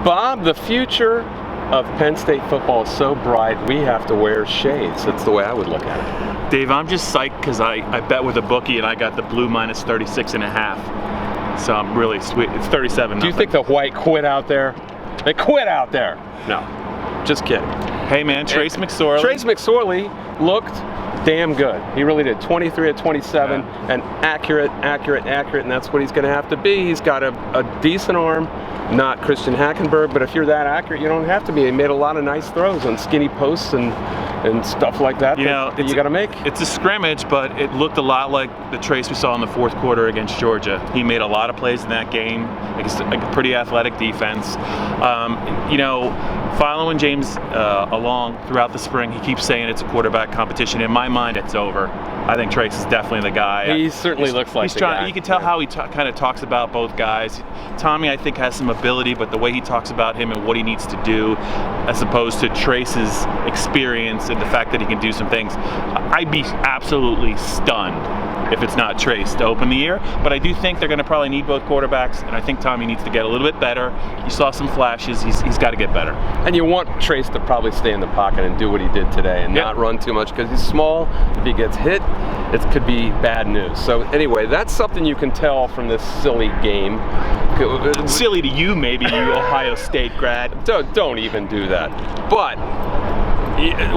Bob, the future of Penn State football is so bright, we have to wear shades. That's the way I would look at it. Dave, I'm just psyched because I bet with a bookie and I got the blue minus 36.5. So I'm really sweet. It's 37. Do you think the white quit out there? They quit out there. No, just kidding. Hey man, Trace McSorley. Trace McSorley looked damn good. He really did. 23 of 27, and accurate, and that's what he's going to have to be. He's got a decent arm. Not Christian Hackenberg, but if you're that accurate, you don't have to be. He made a lot of nice throws on skinny posts and stuff like that. You got to make. It's a scrimmage, but it looked a lot like the Trace we saw in the fourth quarter against Georgia. He made a lot of plays in that game against a pretty athletic defense. Following James along throughout the spring, he keeps saying it's a quarterback competition. In my mind, it's over. I think Trace is definitely the guy. He certainly looks like the guy. You can tell how he kind of talks about both guys. Tommy, I think, has some ability, but the way he talks about him and what he needs to do, as opposed to Trace's experience and the fact that he can do some things, I'd be absolutely stunned if it's not Trace to open the year. But I do think they're going to probably need both quarterbacks, and I think Tommy needs to get a little bit better. You saw some flashes. He's got to get better. And you want Trace to probably stay in the pocket and do what he did today and not run too much because he's small. If he gets hit, it could be bad news. So anyway, that's something you can tell from this silly game. Silly to you, maybe, you Ohio State grad. Don't even do that. But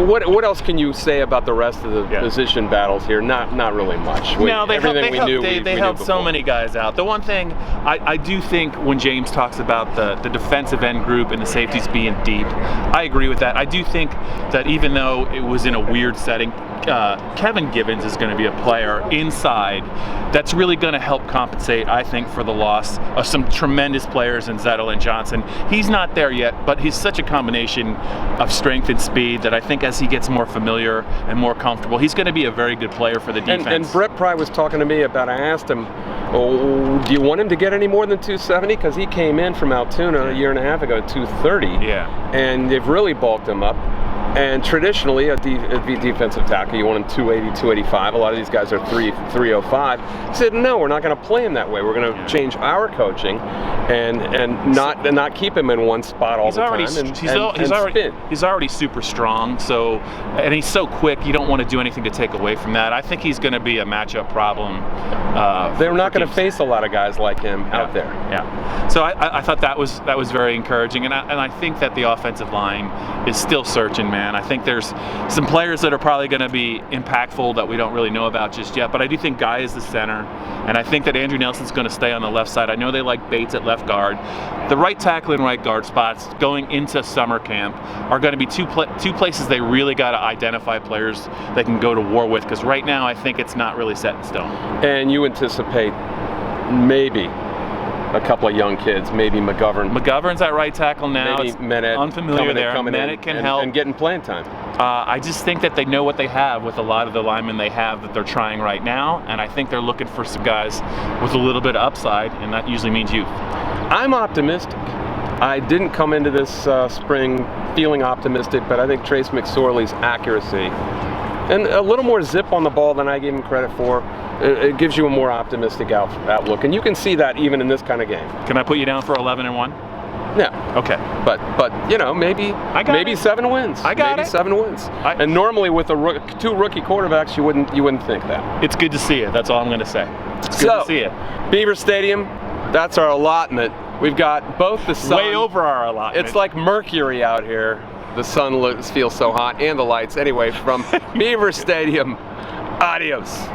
what else can you say about the rest of the position battles here? Not really much. They held so many guys out. The one thing I do think when James talks about the defensive end group and the safeties being deep, I agree with that. I do think that even though it was in a weird setting, Kevin Givens is going to be a player inside that's really going to help compensate, I think, for the loss of some tremendous players in Zettel and Johnson. He's not there yet, but he's such a combination of strength and speed that I think as he gets more familiar and more comfortable, he's going to be a very good player for the defense. And Brett Pry was talking to me about, I asked him, do you want him to get any more than 270? Because he came in from Altoona a year and a half ago at 230. Yeah. And they've really bulked him up. And traditionally, a defensive tackle, you want him 280, 285. A lot of these guys are 305. He said, no, we're not going to play him that way. We're going to change our coaching and not keep him in one spot all the time. He's already super strong, and he's so quick, you don't want to do anything to take away from that. I think he's going to be a matchup problem. They're not going to face a lot of guys like him out there. Yeah. So I thought that was very encouraging, and I think that the offensive line is still searching, man. I think there's some players that are probably going to be impactful that we don't really know about just yet, but I do think Guy is the center, and I think that Andrew Nelson's going to stay on the left side. I know they like Bates at left guard. The right tackle and right guard spots going into summer camp are going to be two places they really got to identify players they can go to war with, because right now I think it's not really set in stone. And you anticipate maybe a couple of young kids, maybe McGovern. McGovern's at right tackle now. Maybe Menet unfamiliar there. Menet can help. And getting playing time. I just think that they know what they have with a lot of the linemen they have that they're trying right now, and I think they're looking for some guys with a little bit of upside, and that usually means youth. I'm optimistic. I didn't come into this spring feeling optimistic, but I think Trace McSorley's accuracy and a little more zip on the ball than I gave him credit for, it gives you a more optimistic outlook, and you can see that even in this kind of game. Can I put you down for 11-1? Yeah. Okay. But maybe 7 wins. Maybe 7 wins. And normally with two rookie quarterbacks, you wouldn't think that. It's good to see you. That's all I'm going to say. It's good to see you. Beaver Stadium, that's our allotment. We've got both the sun. Way over our allotment. It's like Mercury out here. The sun feels so hot, and the lights. Anyway, from Beaver Stadium, adios.